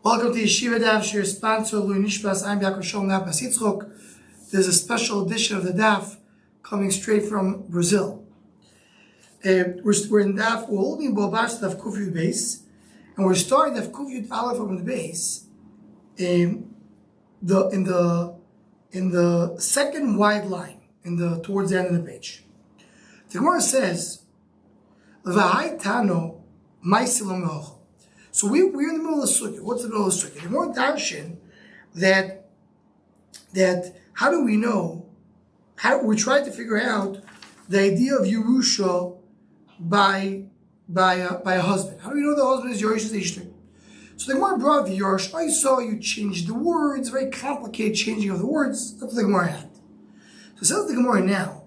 Welcome to Yeshiva Daf, your sponsor, Lui Nishbas. I'm Yaakov Shalom Nabas Yitzchok. There's a special edition of the Daf coming straight from Brazil. We're in Daf, we're holding Basra Daf Kuf Yud base, and we're starting Daf Kuf Yud Aleph from the base in the second wide line, towards the end of the page. The Gemara says, V'hai Tano Ma'isilam Mehochel. So we're in the middle of the sukkah. What's the middle of the sukkah? The more darshan that how do we know? How we try to figure out the idea of Yerusha by a husband. How do we know the husband is Yerush Ishtar? So the Gemara brought the Yerush. I saw you change the words. Very complicated changing of the words. That's what the Gemara had. So it says the Gemara now.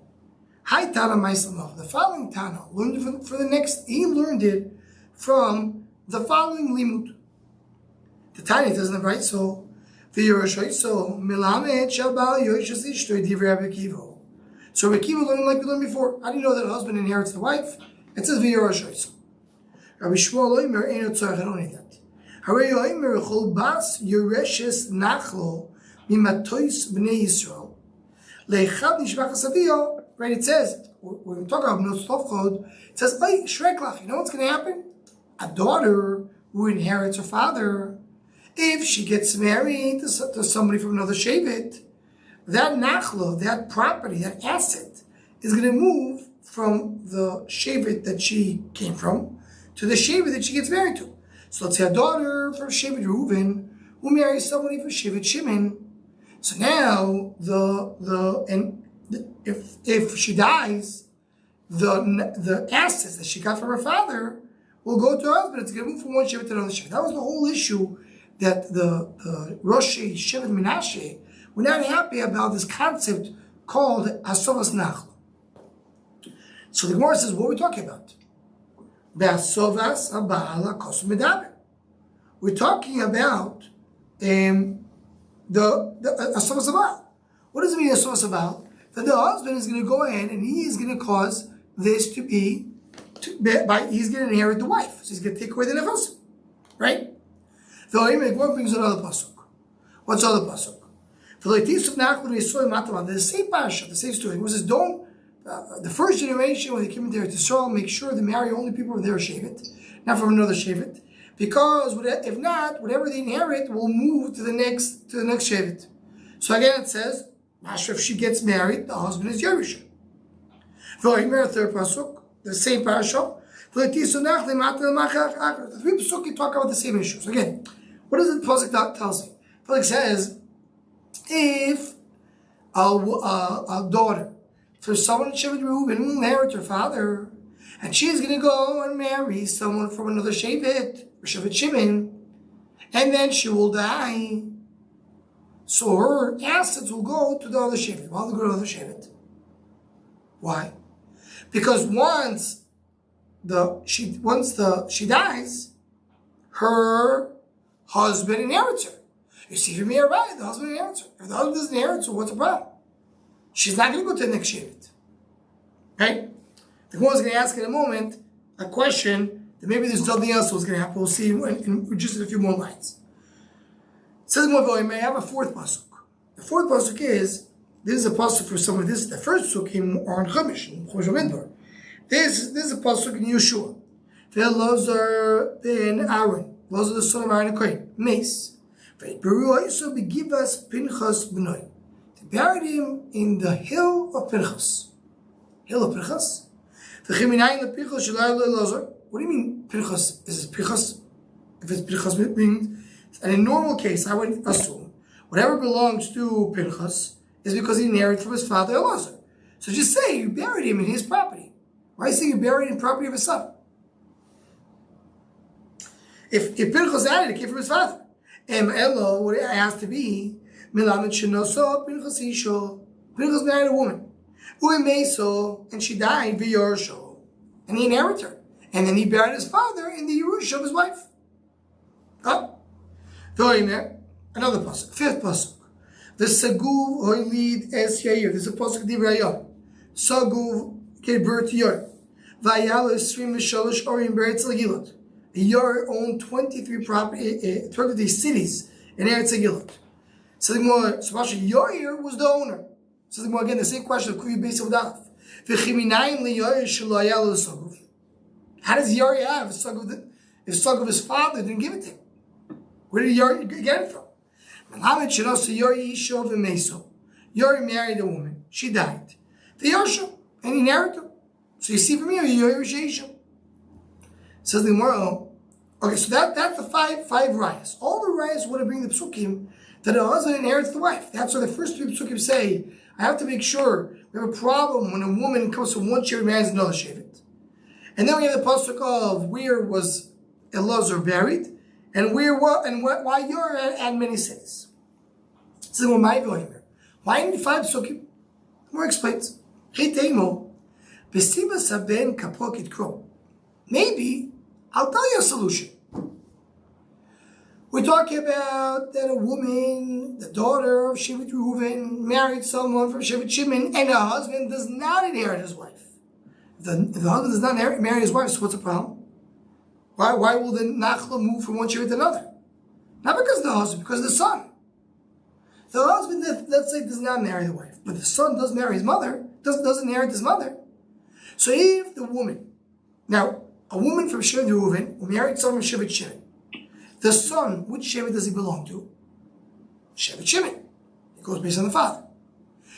Hi Tana Ma'isilam. The following Tana learned for the next. He learned it from the following limud. The Tanya doesn't have right, so the Yerush, so Milamed Shabal Yerush Ishtar Divrei Rabbi Akiva. So Rabbi Akiva learned like we learned before. How do you know that a husband inherits the wife? It says Yerush. Rabbi Shmuel Oimer ain't no tzarich. I don't need that. Harei Oimer Chol Bas Yereshes Nachlo Mimatois Bnei Yisrael Leichad Nishbachas Avio. Right? It says when we talk about Bnei Tovchod, it says Oy Shreklach. You know what's going to happen? A daughter who inherits her father, if she gets married to somebody from another shevet, that nachlo, that property, that asset, is going to move from the shevet that she came from to the shevet that she gets married to. So let's say a daughter from shevet Reuven who marries somebody from shevet Shimon. So now if she dies, the assets that she got from her father will go to her husband. It's going to move from one shevet to another shevet. That was the whole issue that the Rosh Shevet Menashe were not happy about this concept called Asovas Nachlo. So the Gemara says, what are we talking about? Be'asovas Aba'ala Kos Medaber. We're talking about the Asovas Aba'al. What does it mean Asovas Aba'al? That the husband is going to go ahead and he is going to cause this to be he's going to inherit the wife. So he's going to take away the nefesh. Right? The Gemara brings another pasuk. What's the other pasuk? The same parasha, the same story. It says, don't, the first generation, when they came into Israel, make sure they marry only people from their shevet, not from another shevet. Because if not, whatever they inherit will move to the next shevet. So again it says, if she gets married, the husband is Yerusha. The third pasuk, the same parasha. The three pasukim talk about the same issues. Again, what does the pasuk tell us? The pasuk says, if a daughter for someone in Shevet Reuben will inherit her father, and she is going to go and marry someone from another Shevet, or Shevet Shimon, and then she will die, so her assets will go to the other Shevet. Why will they go to the other Shevet? Why? Because once she dies, her husband inherits her. You see, from here, right? The husband inherits her. If the husband doesn't inherit her, what's the problem? She's not going to go to the next shevet, right? The Gemara is going to ask in a moment a question that maybe there's something else that was going to happen. We'll see in just a few more lines. It says you may have a fourth pasuk. The fourth pasuk is. This is a pasuk for someone. This is the first psukim on Chumash in Midbar. This is a pasuk in Yeshua. Ve'Elazar ben Aaron, Elazar the son of Aaron and Kohen, Mace. Ve'Beru also begivas Pinchas b'noi. They buried him in the hill of Pinchas. Hill of Pinchas. V'cheminayin lePinchas shalai leElazar. What do you mean Pinchas? Is it Pinchas? If it's Pinchas, it means. And in normal case, I would assume whatever belongs to Pinchas is because he inherited from his father Elazar. So just say you buried him in his property. Why say you buried him in property of his son? If Pinchas added, it came from his father. Elo, what it has to be, Milamed Shenoso, Pinchas Isho. Pinchas married a woman. Uemeso, and she died, V'Yersho. And he inherited her. And then he buried his father in the Yerusha of his wife. Oh. Another pasuk, fifth pasuk. The Saguv Hoylid Es Yair. This is a pasuk Divrei Hayom. Saguv gave birth to Yair. Vayal Esrim L'Shalosh Orim Beretz L'Gilot. Yair owned 23 cities in Eretz Gilead. So the Gemara, so Yair was the owner. So the Gemara, again, the same question of Kuyi Beis Avdaf. How does Yair have a son of his father didn't give it to him? Where did Yair get it from? Yair married a woman. She died. The Yarsha, and he inherited her. So you see from here, Yair Sheisha. Says the Gemara, okay, so that's the five rayas. All the rayas want to bring the psukim that a husband inherits the wife. That's why the first three psukim say, I have to make sure we have a problem when a woman comes from one shevet and marries another shevet. And then we have the pasuk of where was Elazar buried, and why Yair had many cities. So why need five psukim? More explains. Maybe I'll tell you a solution. We're talking about that a woman, the daughter of Shevet Reuven, married someone from Shevet Shimon, and her husband does not inherit his wife. If the husband does not marry his wife, so what's the problem? Why will the Nachla move from one Shevet to another? Not because of the husband, because of the son. The husband, let's say, does not marry the wife, but the son does marry his mother, doesn't inherit his mother. So if the woman, now, a woman from Shevet Reuven who married someone from Shevet Shimon, the son, which Shevet does he belong to? Shevet Shimon. It goes based on the father.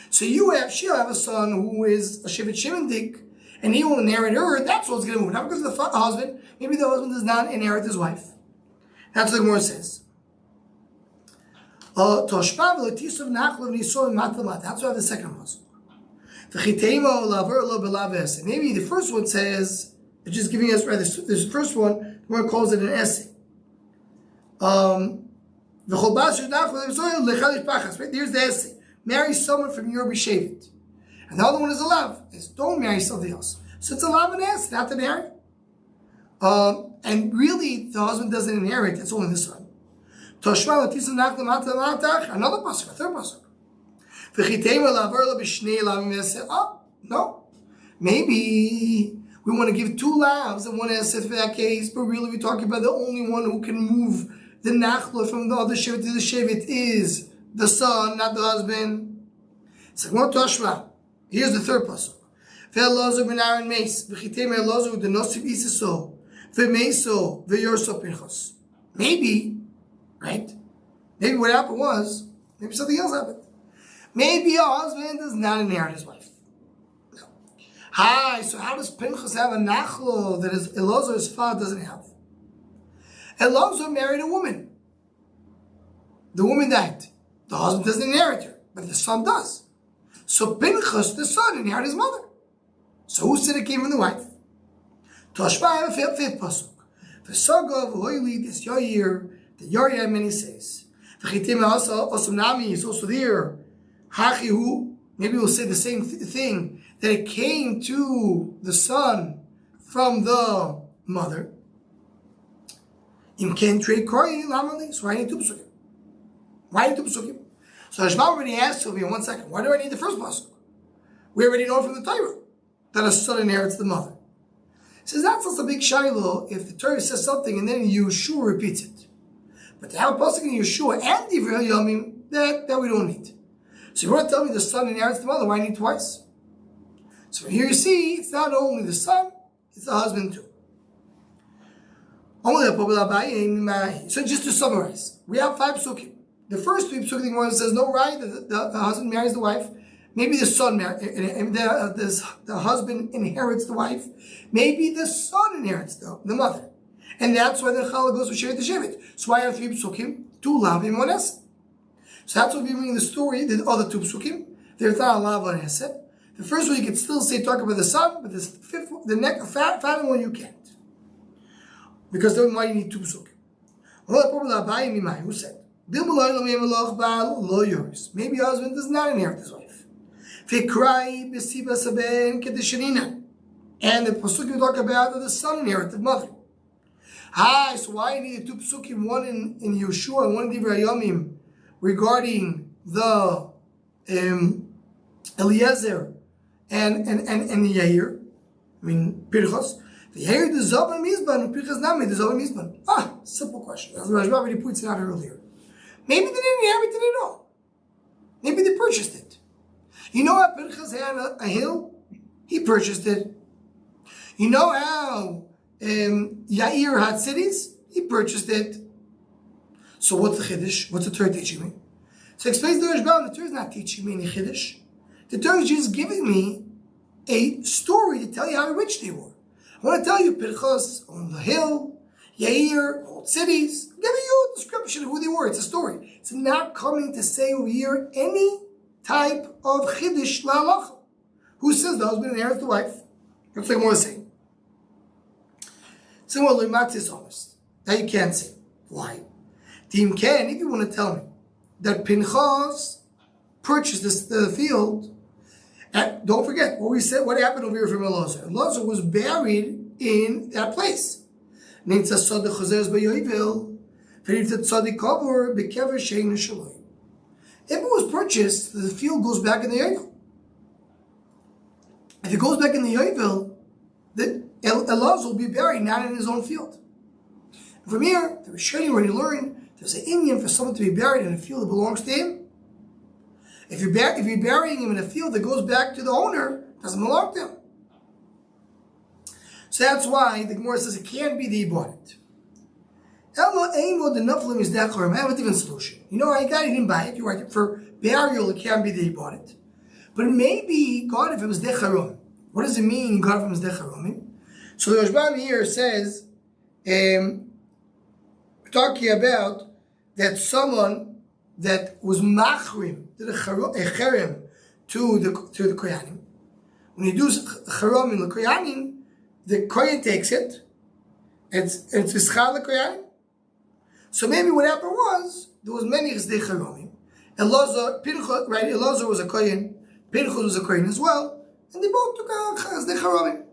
So she'll have a son who is a Shevet Shimon dik, and he will inherit her. That's what's going to move. Not because of the husband. Maybe the husband does not inherit his wife. That's what the Gemara says. That's why I have the second one. Maybe the first one says, it's just giving us, right, this first one, the Gemara calls it an essay. Right? Here's the essay. Marry someone from your B'Shevet. And the other one is a lav. It's don't marry something else. So it's a lav and essay, not to marry. And really, the husband doesn't inherit, it's only the son. Another pasuk, a third pasuk. Oh, no. Maybe we want to give two lavs and one essay for that case, but really we're talking about the only one who can move the nachla from the other shevet to the shevet is the son, not the husband. So here's the third pasuk. Maybe, right? Maybe what happened was, maybe something else happened. Maybe a husband does not inherit his wife. No. So how does Pinchas have a nachlo that Elazar's father doesn't have? Elazar married a woman. The woman died. The husband doesn't inherit her, but the son does. So Pinchas, the son, inherited his mother. So who said it came from the wife? Toshba, fifth pasuk. V'sagav hoyli this Yair, the Yair many says. V'chitim also is also there. Hachihu, maybe we'll say the same thing, that it came to the son from the mother. Im ken trade kori lamali. So why need two psukim? Why need two psukim? So Hashma already asked me in 1 second, why do I need the first pasuk? We already know from the Torah that a son inherits the mother. He says that's also a big shiloh if the Torah says something and then Yeshua repeats it. But to have a pasuk in Yeshua and Divrei Yomim, that we don't need. So you want to tell me the son inherits the mother, why need twice? So here you see, it's not only the son, it's the husband too. So just to summarize, we have 5 psukim. The first 3 psukim, the one says no right, the husband marries the wife. Maybe the son the husband inherits the wife. Maybe the son inherits the mother. And that's why the challah goes from shevet to shevet. So why have 3 psukim? 2 lav and 1 esed. So that's what we're bringing the story, the other 2 psukim. There's not a lav and esed. The first one you can still say talk about the son, but this fifth one, the next final one you can't. Because then why you need 2 psukim? Who said? Maybe a husband does not inherit his wife. And the pasuk you talk about that the son inherits the mother. So why you need 2 psukim, one in Yeshua and one in Divrei Yomim, regarding the Eliezer and Yair, I mean Pinchas. Simple question. As Rajba already pointed out earlier. Maybe they didn't inherit it at all. Maybe they purchased it. You know how Pinchas had a hill? He purchased it. You know how Yair had cities? He purchased it. So what's the Chiddush? What's the Torah teaching me? So explains the Rashba, the Torah is not teaching me any Chiddush. The Torah is just giving me a story to tell you how rich they were. I want to tell you Pinchas on the hill, Yair, old cities. I'm giving you a description of who they were. It's a story. It's not coming to say over here any type of Chiddush la'alacha. Who says the husband inherits the wife? That's like more saying. So well, Limat is honest. That you can't say. Why? Tim can, if you want to tell me that Pinchas purchased the field, and don't forget what we said, what happened over here from Elazar. Elazar was buried in that place. If it was purchased, the field goes back in the Yovel. If it goes back in the Yovel, Elazar will be buried not in his own field. And from here, the Rishonim already learned there's an Indian for someone to be buried in a field that belongs to him. If you're burying him in a field that goes back to the owner, it doesn't belong to him. So that's why the Gemara says it can't be that he bought it. I have a different solution. You know, he didn't buy it. You're right. For burial, it can't be that he bought it. But maybe he got it from his decharom. What does it mean he got it from his decharom? So the Rashbam here says, talking about that someone that was machrim, did a cherem to the koyanim. When you do cherem in the koyanim, the koyan takes it. It's v'schal the koyanim. So maybe what happened was there was many chdei cheremim. Elazar, Pinchas, right? Elazar was a koyan. Pinchas was a koyan as well, and they both took a chdei cheremim.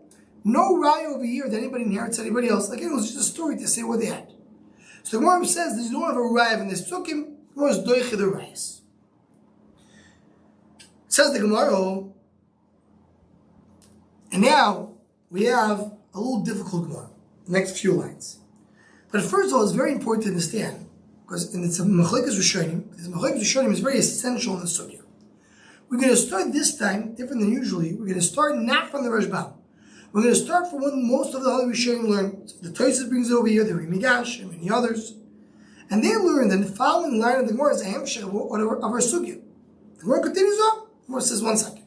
No raya over here that anybody inherits anybody else. Like it was just a story to say what they had. So the Gemara says there's no other raya in this psukim. The Gemara is doiche the rayas. Says the Gemara, and now we have a little difficult Gemara. The next few lines. But first of all, it's very important to understand because it's a machlekes rishonim. This machlekes rishonim is very essential in the sugya. We're going to start this time different than usually. We're going to start not from the Rashbam. We're going to start from what most of the other Rishonim learned. The Tosfos brings it over here, the Rimigash, and many others. And they learned that the following line of the Gemara is a hamshach of our sugya. The Gemara continues on. The Gemara says, 1 second.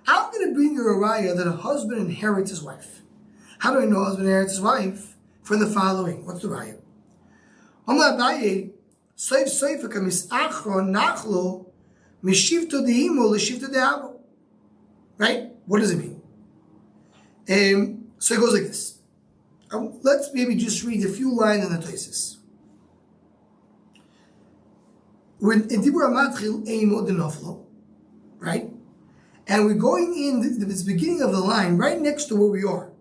I'm going to bring you a raya that a husband inherits his wife. How do I know a husband inherits his wife? For the following. What's the raya? Amar Abaye, soif soifaka misachro nachlo mishivto deimo l'shivto de'avo. Right? What does it mean? So it goes like this. Let's maybe just read a few lines in the Tosfos. When in Dibur Amatchil Eimo Denoflo, right? And we're going in the beginning of the line, right next to where we are.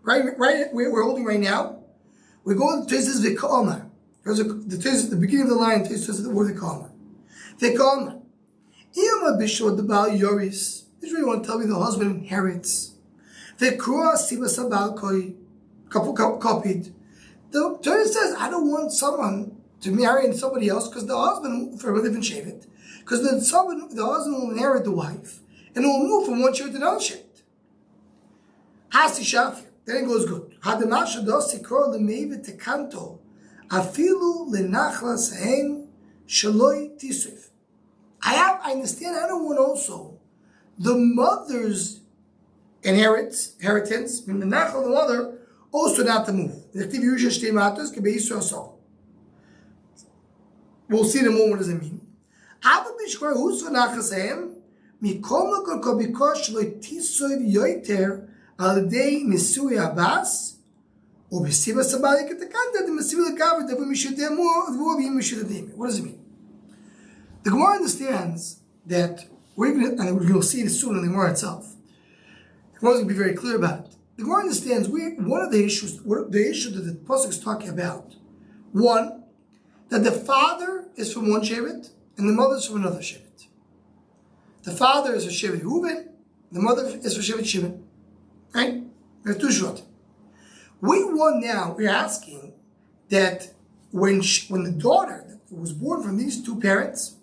Right where we're holding right now. We're going to Tosfos V'Ka'omar. The beginning of the line, Tosfos the word V'Ka'omar. V'Ka'omar. Iyama Bishwa Debal Yoris. This really want to tell me the husband inherits. The Torah says, I don't want someone to marry somebody else because the husband, for a different shevet, because the husband will inherit the wife and it will move from one shevet to another shevet. Hasi Shafir. Then it goes good. Hadamasha dosi kor lemevet tekanto afilu lenachlas hen shaloi tisuf. I understand. I don't want also the mother's inheritance, meaning the nachal of the mother, also not to move. We'll see in a moment what does it mean. What does it mean? The Gemara understands that we're going to see this soon in the Gemara itself. The Gemara is going to be very clear about it. The Gemara understands one of the issues, the issue that the pasuk is talking about. One, that the father is from one shevet and the mother is from another shevet. The father is for shevet Reuben, the mother is for shevet Shimon. Right? There's two shvat. We're asking that when the daughter that was born from these two parents,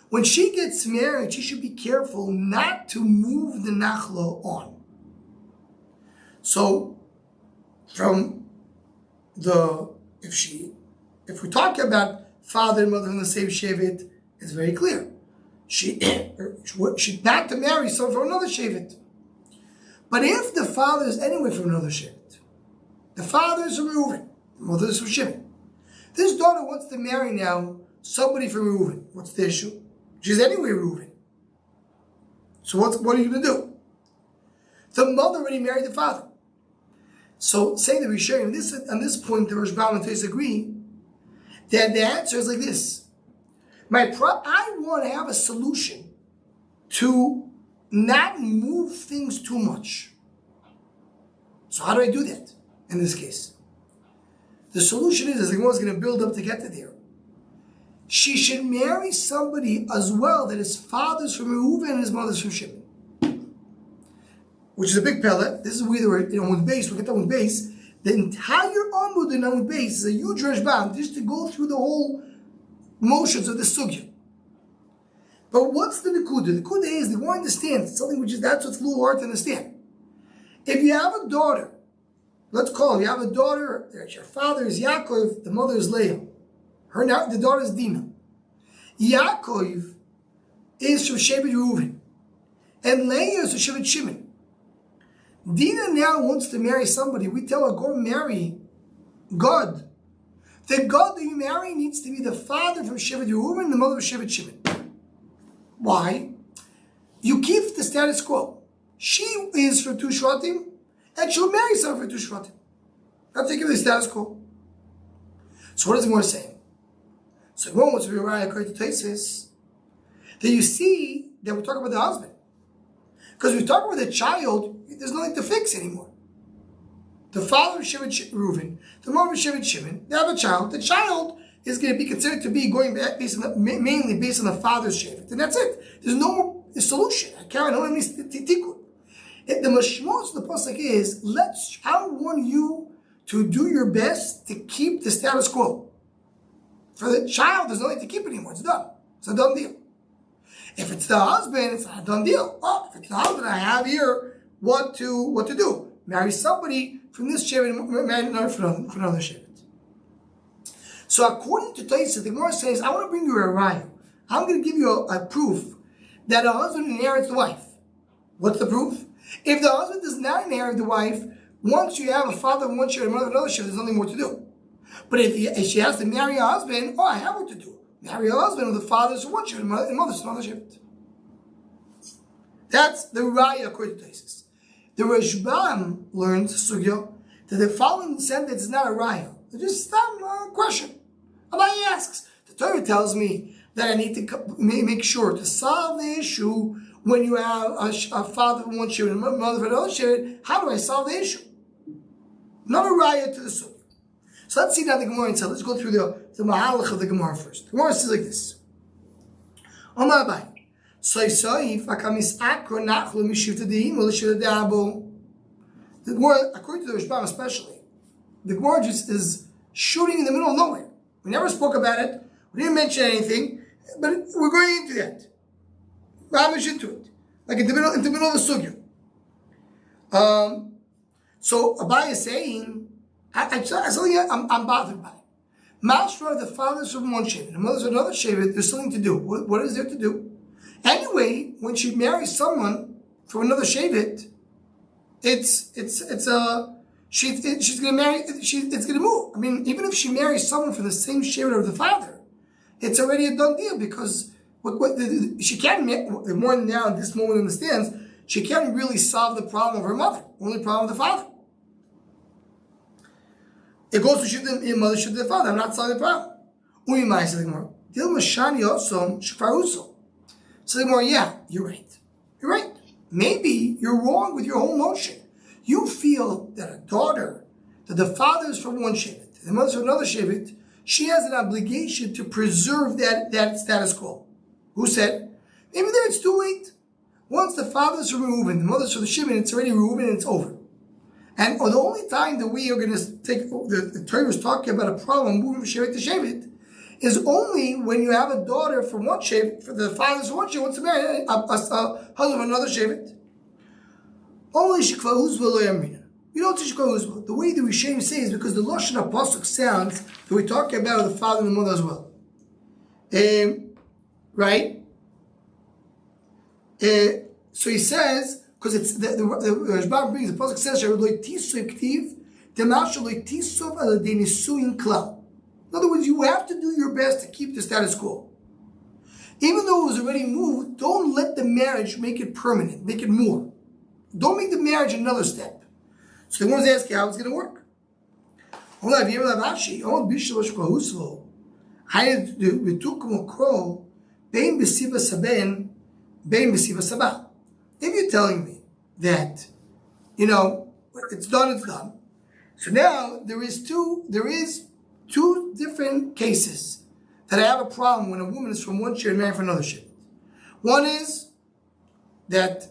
when she gets married, she should be careful not to move the nachla on. So, if we're talking about father and mother from the same shevet, it's very clear. She's not to marry someone from another shevet. But if the father is anyway from another shevet, the father is from Reuven, the mother is from Shimon. This daughter wants to marry now somebody from Reuven. What's the issue? She's anyway Reuven. So what are you going to do? The mother already married the father. So say that we're sharing this on this point, the Rashbam and Tais agree that the answer is like this. I want to have a solution to not move things too much. So how do I do that in this case? The solution is the Gemara is going to build up to get to there. She should marry somebody as well that his father's from Reuven and his mother's from Shimon. Which is a big pellet. This is where we're with base. We'll get that with base. The entire Amud in Amud base is a huge Rashbam just to go through the whole motions of the sugya. But what's the Nekuda? The Nekuda is they want to understand something which is that's what's a little hard to understand. If you have a daughter, let's call it, you have a daughter, your father is Yaakov, the mother is Leah. The daughter is Dinah. Yaakov is from Shevet Reuven, and Leah is from Shevet Shimon. Dinah now wants to marry somebody. We tell her, go marry God. The God that you marry needs to be the father from Shevet Reuven and the mother of Shevet Shimon. Why? You keep the status quo. She is from two Shvatim, and she'll marry someone from two Shvatim. That's taking the status quo. So what is the Gemara saying? So the Gemara wants to be right according to Tosfos that you see that we're talking about the husband. Because we're talking about the child, there's nothing to fix anymore. The father of Shevet Reuven, the mother of Shevet Shimon, they have a child. The child is going to be considered to be going back mainly based on the father's Shevet. And that's it. There's no more solution. I don't have any tikkun. The mashmos of the pasuk is, I want you to do your best to keep the status quo. For the child, there's nothing to keep anymore. It's done. It's a done deal. If it's the husband, it's not a done deal. Oh, if it's the husband, I have here what to do. Marry somebody from this shevet, marry another from another shevet. So according to Tosfos, the Gemara says, I want to bring you a raya. I'm going to give you a proof that a husband inherits the wife. What's the proof? If the husband does not inherit the wife, once you have a father from one shevet and a mother from another shevet, there's nothing more to do. But if she has to marry a husband, I have what to do. Marry a husband with the father's from one shevet and mother's from another shevet. That's the raya according to Tosfos. The Rashbam learns sugya that the following sentence is not a raya. It's just a question. Abaye asks. The Torah tells me that I need to make sure to solve the issue when you have a father from one shevet and a mother from another shevet. How do I solve the issue? Not a raya to the sugya. So let's see now the Gemara and let's go through the mahalach of the Gemara first. The Gemara says like this. Omar Abaye. The Gemara, according to the Rashbam especially, the Gemara just is shooting in the middle of nowhere. We never spoke about it. We didn't mention anything, but we're going into that. Mamish into it, like in the middle of the sugya. So Abaye is saying, I'm bothered by it. Mashra, the father's from one shevet, the mother's from another shevet. There's something to do. What is there to do? Anyway, when she marries someone from another shevet, she's going to marry. It's going to move. I mean, even if she marries someone from the same shevet of the father, it's already a done deal because she can't. More now at this moment understands she can't really solve the problem of her mother. Only problem of the father. It goes to shoot the mother, shoot the father. I'm not solving the problem. So the Gemara, yeah, you're right. You're right. Maybe you're wrong with your whole notion. You feel that a daughter, that the father is from one shevet, the mother is from another shevet, she has an obligation to preserve that status quo. Who said? Maybe then it's too late. Once the father is from Reuven, the mother is from the Shimon, it's already Reuven and it's over. And the only time that we are going to take, the Torah is talking about a problem moving from Shevet to Shevet, is only when you have a daughter from one Shevet, for the father's from one Shevet, wants to marry a husband from another Shevet. Only Shikva Huzva Lo Yamina. You don't teach Shikva Huzva. The way that we say is because the Lashon HaPasuk sounds that we're talking about the father and the mother as well. Right? So he says, because it's the Rashbam brings the pasuk says, in other words, you have to do your best to keep the status quo. Even though it was already moved, don't let the marriage make it permanent, make it more. Don't make the marriage another step. So the one's asking how it's going to work. If you're telling me that, it's done. So now there is two different cases that I have a problem when a woman is from one Shevet and married for another Shevet. One is that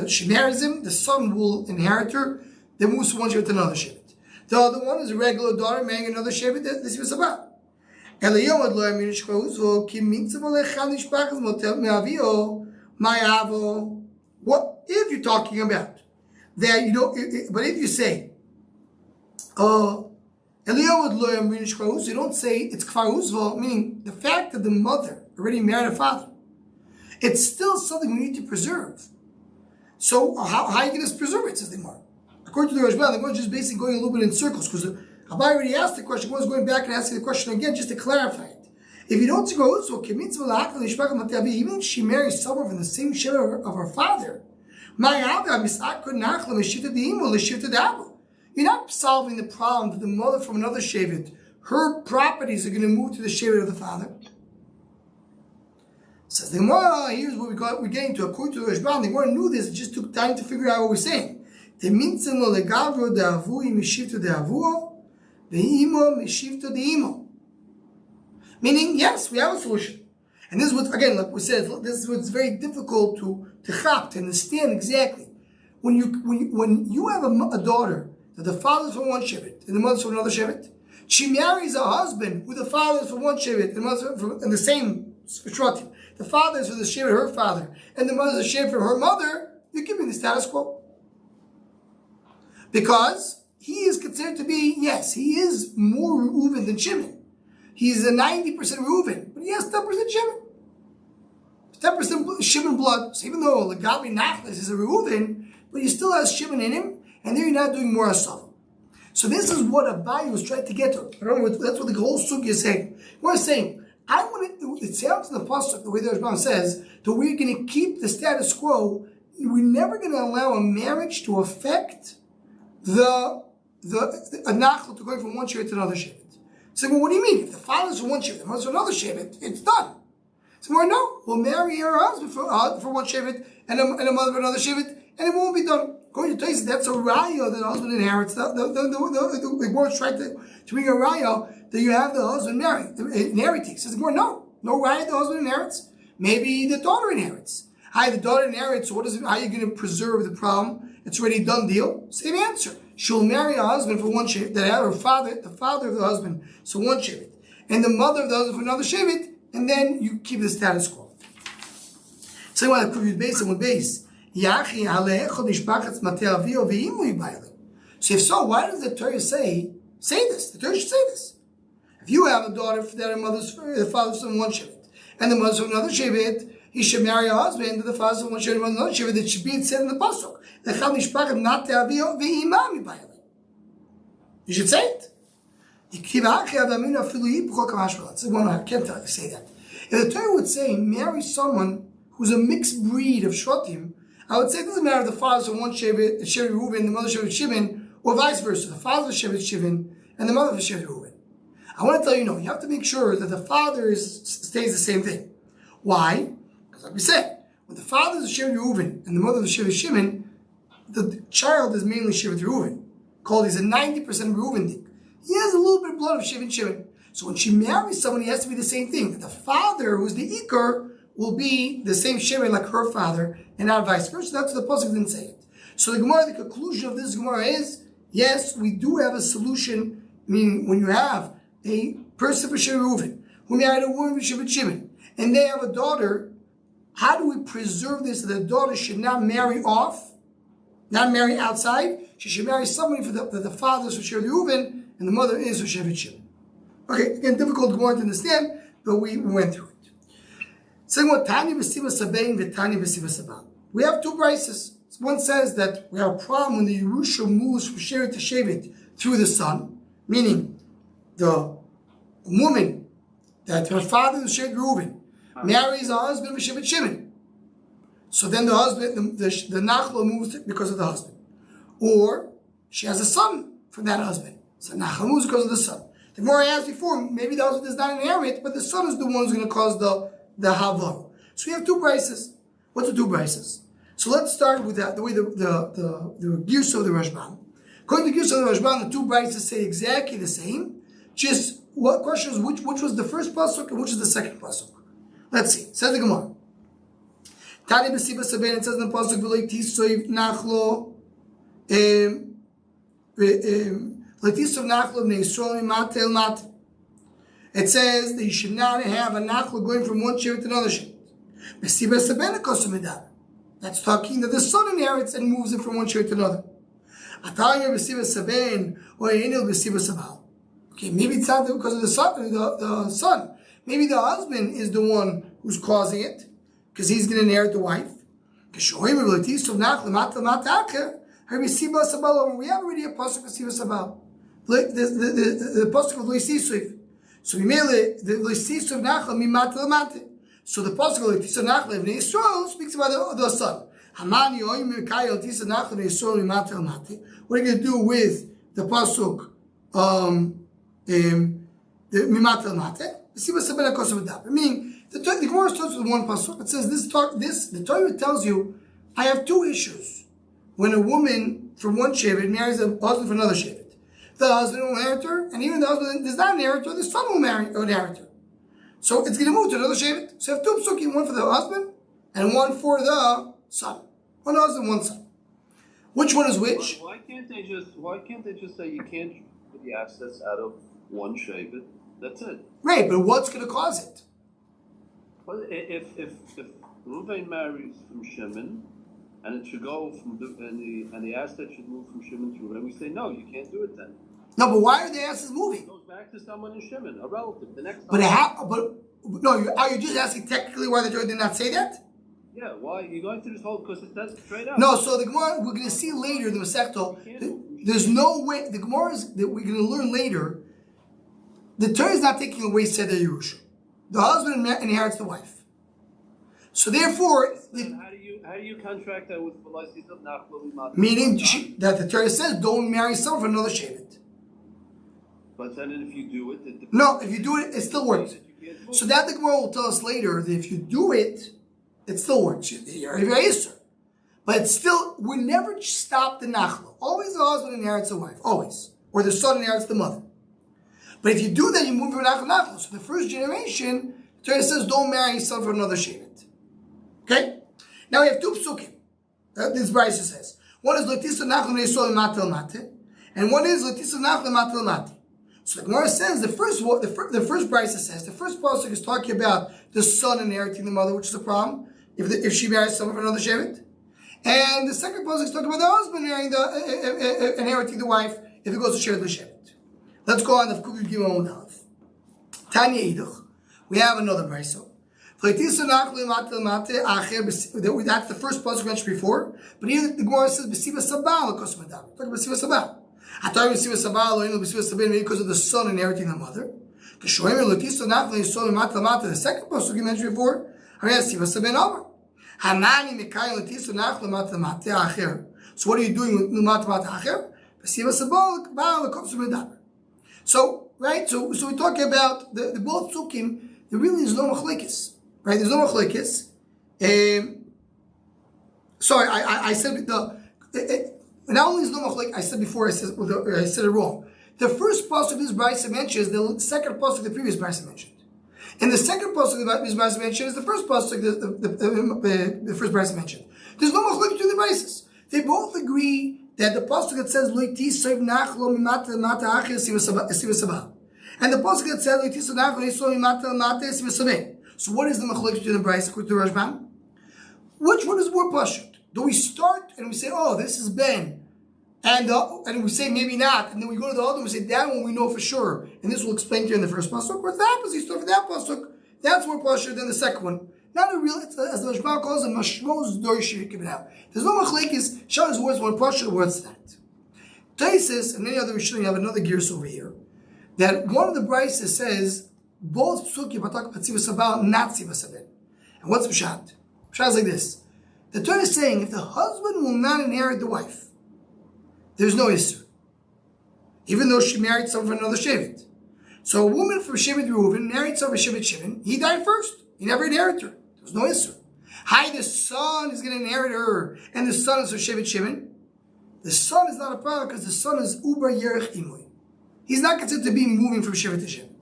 she marries him, the son will inherit her, then moves from one Shevet to another Shevet. The other one is a regular daughter marrying another Shevet, this is about. What if you're talking about that, but if you say, you don't say it's kfar uzva, meaning the fact that the mother already married a father, it's still something we need to preserve. So how are you going to preserve it, says the Gemara? According to the Rashbam, the Gemara is just basically going a little bit in circles, because Abai already asked the question, Gemara is going back and asking the question again just to clarify it. If you don't go uzva, even if she marries someone from the same sheva of her father, you're not solving the problem that the mother from another shevet, her properties are going to move to the shevet of the father. Says the Gemara, here's what we're getting to. According to the Rashbam, the Gemara knew this, it just took time to figure out what we're saying. Meaning, yes, we have a solution. And this is what, again, like we said, this is what's very difficult to understand exactly. When you have a daughter that the father's from one shevet and the mother's from another shevet, she marries a husband who the father's from one shevet and the mother's from the same shvatim. The father is from the shevet of her father and the mother's a shevet from her mother. You're giving the status quo. Because he is considered to be, yes, he is more Reuven than Shimon. He's a 90% Reuven, but he has 10% Shimon. 10% Shimon blood. So even though Gabi Nachlas is a Reuven, but he still has Shimon in him, and there you're not doing more asaf. So this is what Abai was trying to get to. That's what the whole sugi is saying. We're saying, it sounds in the pasuk, the way the Rashbam says, that we're going to keep the status quo. We're never going to allow a marriage to affect a nachla to going from one shevet to another shevet. So, well, what do you mean? If the father's from one shevet, the mother's from another shevet, it's done. So, well, no, we'll marry her husband for one shevet and a mother for another shevet, and it won't be done. According to Tosfos, that's a raya that the husband inherits. The word's trying to bring a raya that you have the husband inheriting. It says, well, no raya the husband inherits. Maybe the daughter inherits. Hi, the daughter inherits. So how are you going to preserve the problem? It's already done deal. Same answer. She'll marry a husband for one shevet that had her father, the father of the husband, so one shevet, and the mother of the husband for another shevet, and then you keep the status quo. So I want to prove base and one base. So if so, why does the Torah say this? The Torah should say this. If you have a daughter that the father's from one shevet, and the mother's from another shevet, he should marry a husband that the father's from one shevet and another shevet. That should be said in the pasuk. You should say it. I can't say that. If the Torah would say marry someone who's a mixed breed of shvatim, I would say it doesn't matter if the father's from one shevet Reuven, the mother's shevet Shimon, or vice versa. The father's shevet Shimon and the mother's shevet Reuven. I want to tell you, no, you have to make sure that the father stays the same thing. Why? Because like we said, when the father is a shevet Reuven and the mother is a shevet Shimon, the child is mainly shevet Reuven. He's a 90% Reuven dik. He has a little bit of blood of shevet Shimon. So when she marries someone, he has to be the same thing. That the father, who's the ikar, will be the same shevet like her father, and not vice versa. That's what the pasuk didn't say it. So the Gemara, the conclusion of this Gemara is, yes, we do have a solution, meaning when you have a person for Shimon Reuven, who married a woman for Shimon, and they have a daughter, how do we preserve this? That the daughter should not marry off, not marry outside. She should marry somebody for the father is for Shimon Reuven, and the mother is for Shimon. Okay, again, difficult Gemara to understand, but we went through it. Second one, Tanya B'Siva Sabein v'Tanya B'Siva Sabal. We have two brises. One says that we have a problem when the Yerusha moves from Shevet to Shevet through the son, meaning the woman that her father is Shevet Reuven marries a husband of Shevet Shimon. So then the husband, the Nachla moves because of the husband. Or she has a son from that husband. So Nachla moves because of the son. The more I asked before, maybe the husband does not inherit, but the son is the one who's going to cause the Havah. So we have two brises. What's the two brises? So let's start with the way the Girsa of the Rashban. According to the Girsa of the Rashban, the two brises say exactly the same. Just what question is which was the first pasuk and which is the second pasuk? Let's see. Says the Gemara. Tani b'siba sabein. It says in the pasuk v'lo tisoiv nachlo l'tisoiv nachlo b'nei Yisrael mate el mate. It says that you should not have a nachlo going from one shevet to another shevet. B'siba sabein kosom edar. That's talking that the son inherits and moves it from one shevet to another. Atanya b'siba sabein or enil b'siba sabal. Okay, maybe it's not because of the son. Maybe the husband is the one who's causing it, because he's going to inherit the wife. We have already a pasuk of Siva Sabal. The pasuk of Loisisuv. So we made the Loisisuv Nachla Mimat Lamate. So the pasuk of Loisisuv Nachla of Yisrael speaks about the son. What are you going to do with the pasuk the Mimat Lamate? Meaning, the Gemara starts with one pasuk. It says the Torah tells you, I have two issues. When a woman from one shevet marries a husband from another shevet, the husband will inherit her, and even the husband does not inherit her, the son will inherit her. So it's going to move to another shevet. So you have two psukim, one for the husband and one for the son. One husband, one son. Which one is which? Why can't they just say you can't put the assets out of one shevet? That's it. Right, but what's going to cause it? Well, if Reuven marries from Shimon, and it should go from and the asset should move from Shimon to Reuven, we say no, you can't do it then. No, but why are the assets moving? It goes back to someone in Shimon, a relative, the next. But are you just asking technically why the Torah did not say that? Yeah, why you're going through this whole because it says straight up. No, so the Gemara we're going to see later the Masechta. There's no way the Gemara is that we're going to learn later. The Torah is not taking away Seder Yerusha. The husband inherits the wife. So therefore, how do you contract that with meaning that the Torah says don't marry someone from another shevet. But then if you do it, no, if you do it, it still works. So that the Gemara will tell us later that if you do it, it still works. You're Yisr. But it's still, we never stop the nachla. Always the husband inherits the wife, always, or the son inherits the mother. But if you do that, you move from nachla. So the first generation, the Torah says, don't marry yourself for another shevet. Okay? Now we have two psukim. This Brisa says. One is L'tisa nachla ne'yisol matel mate, and one is L'tisa nachla matel mate. So the Gemara says the first Brisa says the first pasuk is talking about the son inheriting the mother, which is a problem if she marries someone from another shevet, and the second pasuk is talking about the husband inheriting the wife if it goes to shevet l'shevet. Let's go on the Kugel Gimel Aleph. Tanya Eiduch. We have another Brisa. That's the first pasuk mentioned before. But here the Gemara says B'siva Sabal Kosmadam. Talking about B'siva Sabal. I thought B'siva Sabal or B'siva Sabal because of the son inheriting the mother. The second pasuk you mentioned before. So what are you doing with Mat Acher? B'siva Sabal Kosmadam. So, right, so we're talking about the both psukim, there really is no machlekes, right? There's no machlekes. Sorry, I said not only is no machlekes, I said before, I said it wrong. The first pasuk this Brisa mentions the second pasuk the previous Brisa mentioned. And the second pasuk this Brisa mentioned is the first pasuk the first Brisa mentioned. There's no machlekes between the Brisas. They both agree that the pasuk that says Lo tisov nachlo mimata mata achir sivasabah, and the pasuk that says Lo tisov nachlo mimata mata sivasabah. So what is the machlokes between the brayos according to Rashbam? Which one is more pashut? Do we start and we say, oh, this is Ben, and we say maybe not, and then we go to the other one and we say that one we know for sure, and this will explain to you in the first pasuk. What's the opposite? You start for that pasuk. That's more pashut than the second one. Not a real, as the Rashbam calls it, mashmos dorshiv kibnau. There's no machlekes. Shalosh words one pashut. What's that? Taisus and many other Rishonim have another gears over here. That one of the braysos says both psukim are talking about tzivus sabal, not tzivus sabel. And what's pshat? Pshat is like this. The Torah is saying if the husband will not inherit the wife, there's no issue, even though she married someone from another shevet. So a woman from Shevet Reuven married someone from Shevet Shimon. He died first. He never inherited her. There's no issue. Hi, the son is going to inherit her, and the son is from Shevet Shimon. The son is not a problem because the son is Uber Yerech Imoy. He's not considered to be moving from Shevet to Shevet.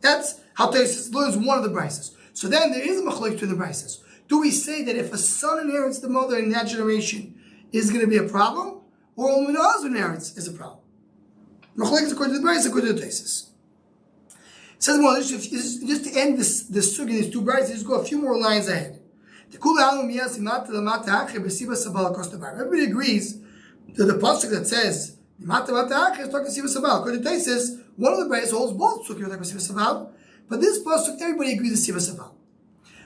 That's how Taisus learns one of the braysos. So then there is a machlok between the braysos. Do we say that if a son inherits the mother in that generation is going to be a problem, or only when the husband inherits is a problem? Machlok is according to the braysos, according to the Taisus. It says more. Just to end this sugi, these two braysos, just go a few more lines ahead. Everybody agrees that the pasuk that says is talking Siva Sabal. According to Taisus, one of the braysos holds both psukim like Siva Sabal, but this pasuk everybody agrees is Siva Sabal.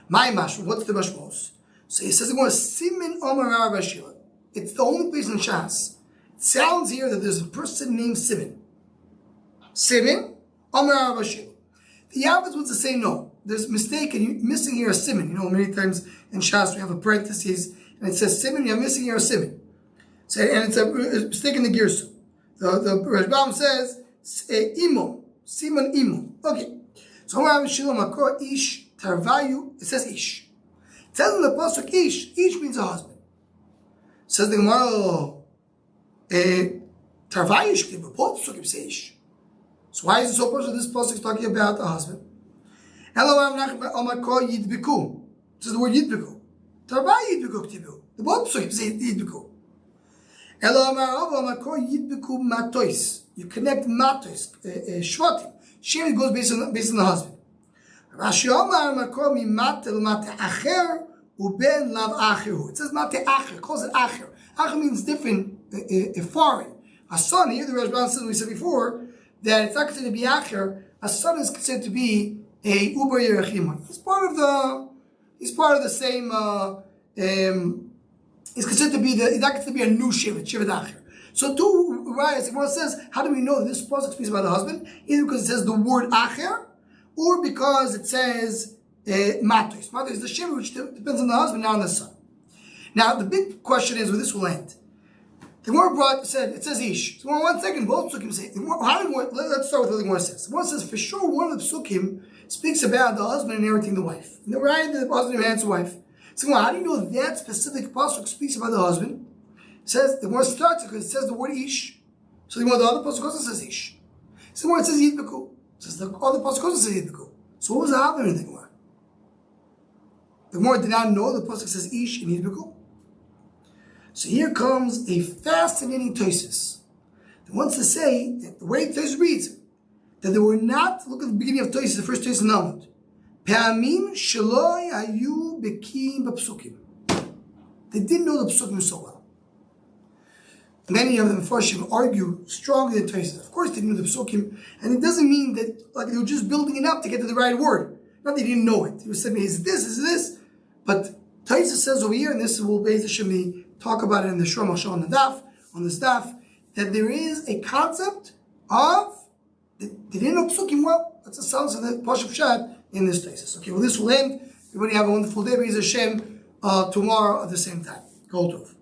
My mashma, what's the mashmos? So he says it was Simin Omar Bashila. It's the only place in Shas. It sounds here that there's a person named Simin. Simin Omar Bashila. The Yavis would say no. There's a mistake and you're missing here a Simin. You know, many times in Shas we have a parenthesis and it says Simin, you're missing here a Simin. So, and it's a mistake in the Girsu. The Rashbam says Imo. Simin Imo. Okay. So Omar Bashila Makor Ish Tarvayu, it says Ish. It says in the pasuk Ish. Ish means a husband. Says the Gemara, Tarvayu should give a both psukim say Ish. So why is it so possible this pasuk is talking about a husband? Hello, I'm not Omakor Yidbiku. It says the word Yidbiku. Tarvayu Yidbiku Ktibu. The both psukim say Yidbiku. Hello, Omakor Yidbiku Matois. You connect Matois, Shvatim. Shem goes based on the husband. Rashi Omar Makor mi mate l'mate acher uben lav acheru. It says mate acher. It calls it acher. Acher means different, foreign. A son, here the Rashbam says, we said before, that it's not considered to be acher. A son is considered to be a uber yerachimon. He's part of the same, he's considered to be he's not considered to be a new shevet acher. So two rayos, the says, how do we know that this pasuk speaks about the husband? Either because it says the word acher, or because it says matos. Matos is the shiva, which depends on the husband, not on the son. Now, the big question is where this will end. The Gemara said, it says ish. So, 1 second, both psukim say, let's start with what the Gemara says. The Gemara says, for sure, one of the psukim speaks about the husband inheriting the wife. And the right, the husband inherits the wife. So, how do you know that specific pasuk speaks about the husband? It says, the Gemara starts because it says the word ish. So, the other pasuk also says ish. So, the Gemara says yidbeku. Says the other pasuk also says Yidbeku. So what was the happening in the Gemara? The Gemara did not know the pasuk says Ish in Yidbeku. So here comes a fascinating Taisus that wants to say that the way Taisus reads that they were not. Look at the beginning of Taisus, the first Taisus in Amud. Pe'amim sheloi hayu bekim b'psukim. They didn't know the psukim so well. Many of them, Mepharshim, argue strongly in Taisus. Of course, they knew the psukim, and it doesn't mean that like they were just building it up to get to the right word. Not that they didn't know it. He was saying, "Is this?" But Taisus says over here, and this will basically talk about it in the Shom Hashal on the daf, that there is a concept of they didn't know psukim well. That's the sounds of the Pashup Shad in this Taisus. Okay, well, this will end. Everybody have a wonderful day. Be'ez Hashem tomorrow at the same time. Kol Tov.